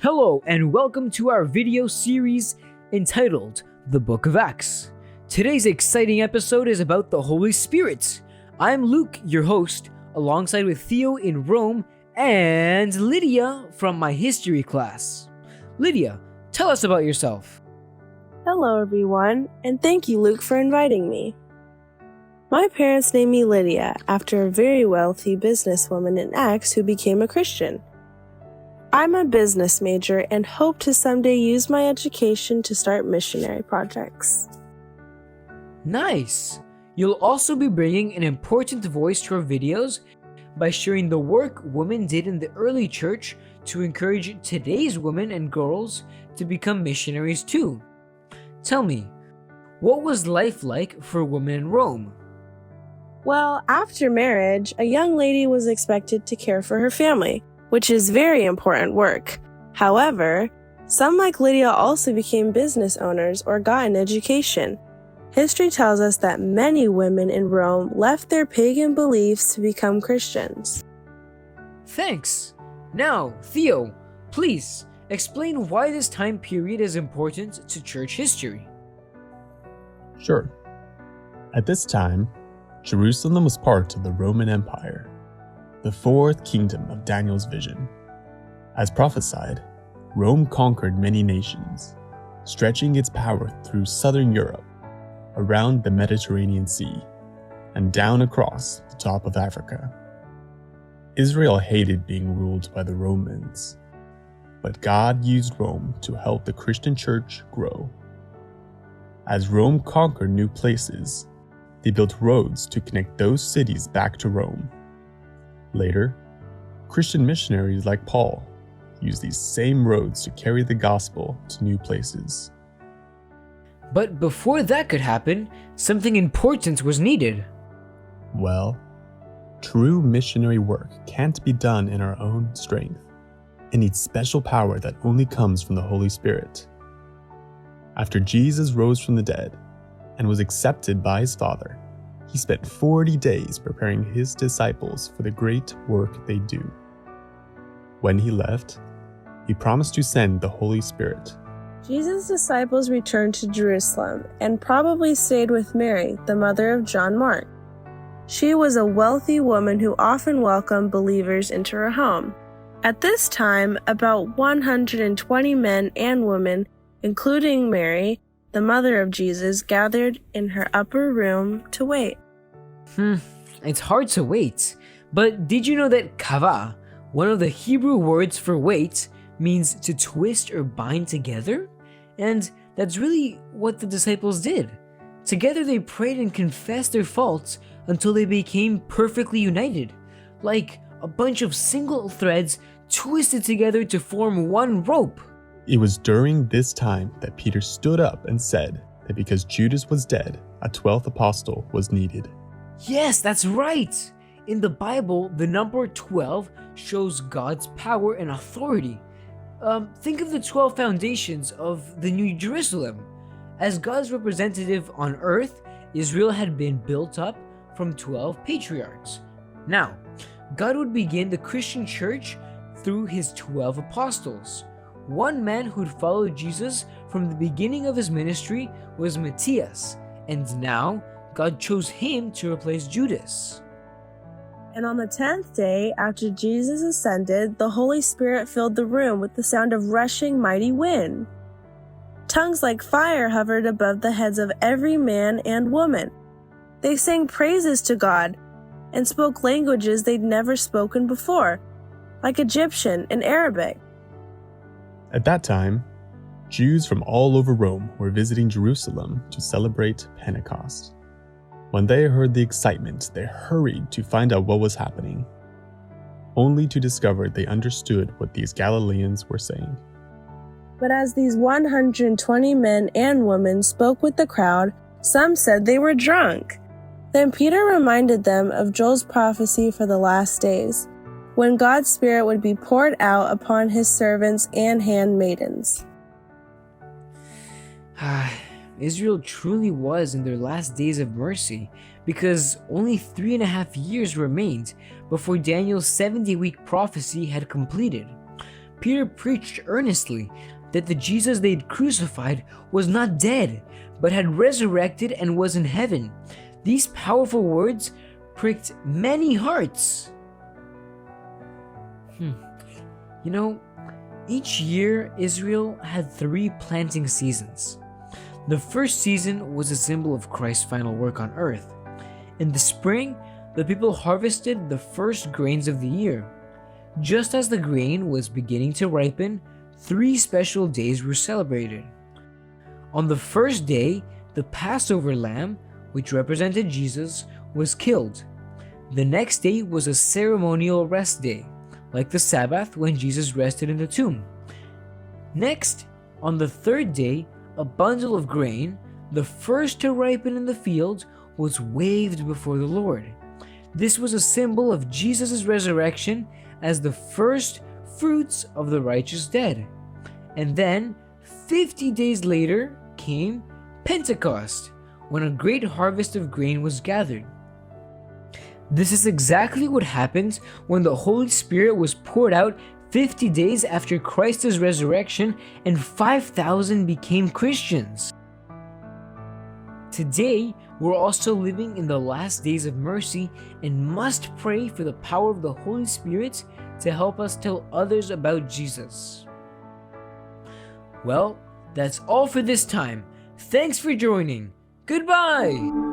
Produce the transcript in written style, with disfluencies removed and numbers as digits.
Hello and welcome to our video series entitled The Book of Acts. Today's exciting episode is about the Holy Spirit. I'm Luke, your host, alongside with Theo in Rome and Lydia from my history class. Lydia, tell us about yourself. Hello everyone, and thank you Luke for inviting me. My parents named me Lydia after a very wealthy businesswoman in Acts who became a Christian. I'm a business major and hope to someday use my education to start missionary projects. Nice! You'll also be bringing an important voice to our videos by sharing the work women did in the early church to encourage today's women and girls to become missionaries too. Tell me, what was life like for women in Rome? Well, after marriage, a young lady was expected to care for her family, which is very important work. However, some like Lydia also became business owners or got an education. History tells us that many women in Rome left their pagan beliefs to become Christians. Thanks! Now, Theo, please explain why this time period is important to church history. Sure. At this time, Jerusalem was part of the Roman Empire, the fourth kingdom of Daniel's vision. As prophesied, Rome conquered many nations, stretching its power through southern Europe, around the Mediterranean Sea, and down across the top of Africa. Israel hated being ruled by the Romans, but God used Rome to help the Christian church grow. As Rome conquered new places, they built roads to connect those cities back to Rome. Later, Christian missionaries like Paul used these same roads to carry the gospel to new places. But before that could happen, something important was needed. Well, true missionary work can't be done in our own strength. It needs special power that only comes from the Holy Spirit. After Jesus rose from the dead and was accepted by his Father, he spent 40 days preparing his disciples for the great work they do. When he left, he promised to send the Holy Spirit. Jesus' disciples returned to Jerusalem and probably stayed with Mary, the mother of John Mark. She was a wealthy woman who often welcomed believers into her home. At this time, about 120 men and women, including Mary, the mother of Jesus, gathered in her upper room to wait. It's hard to wait, but did you know that kava, one of the Hebrew words for wait, means to twist or bind together? And that's really what the disciples did. Together they prayed and confessed their faults until they became perfectly united, like a bunch of single threads twisted together to form one rope. It was during this time that Peter stood up and said that because Judas was dead, a 12th apostle was needed. Yes, that's right! In the Bible, the number 12 shows God's power and authority. Think of the 12 foundations of the New Jerusalem. As God's representative on earth, Israel had been built up from 12 patriarchs. Now, God would begin the Christian church through his 12 apostles. One man who'd followed Jesus from the beginning of his ministry was Matthias, and now God chose him to replace Judas. And on the 10th day, after Jesus ascended, the Holy Spirit filled the room with the sound of rushing mighty wind. Tongues like fire hovered above the heads of every man and woman. They sang praises to God and spoke languages they'd never spoken before, like Egyptian and Arabic. At that time, Jews from all over Rome were visiting Jerusalem to celebrate Pentecost. When they heard the excitement, they hurried to find out what was happening, only to discover they understood what these Galileans were saying. But as these 120 men and women spoke with the crowd, some said they were drunk. Then Peter reminded them of Joel's prophecy for the last days, when God's Spirit would be poured out upon his servants and handmaidens. Israel truly was in their last days of mercy, because only 3.5 years remained before Daniel's 70-week prophecy had completed. Peter preached earnestly that the Jesus they'd crucified was not dead, but had resurrected and was in heaven. These powerful words pricked many hearts. You know, each year Israel had 3 planting seasons. The first season was a symbol of Christ's final work on earth. In the spring, the people harvested the first grains of the year. Just as the grain was beginning to ripen, 3 special days were celebrated. On the first day, the Passover lamb, which represented Jesus, was killed. The next day was a ceremonial rest day, like the Sabbath when Jesus rested in the tomb. Next, on the third day, a bundle of grain, the first to ripen in the field, was waved before the Lord. This was a symbol of Jesus' resurrection as the first fruits of the righteous dead. And then, 50 days later, came Pentecost, when a great harvest of grain was gathered. This is exactly what happened when the Holy Spirit was poured out 50 days after Christ's resurrection and 5,000 became Christians. Today, we're also living in the last days of mercy and must pray for the power of the Holy Spirit to help us tell others about Jesus. Well, that's all for this time. Thanks for joining. Goodbye!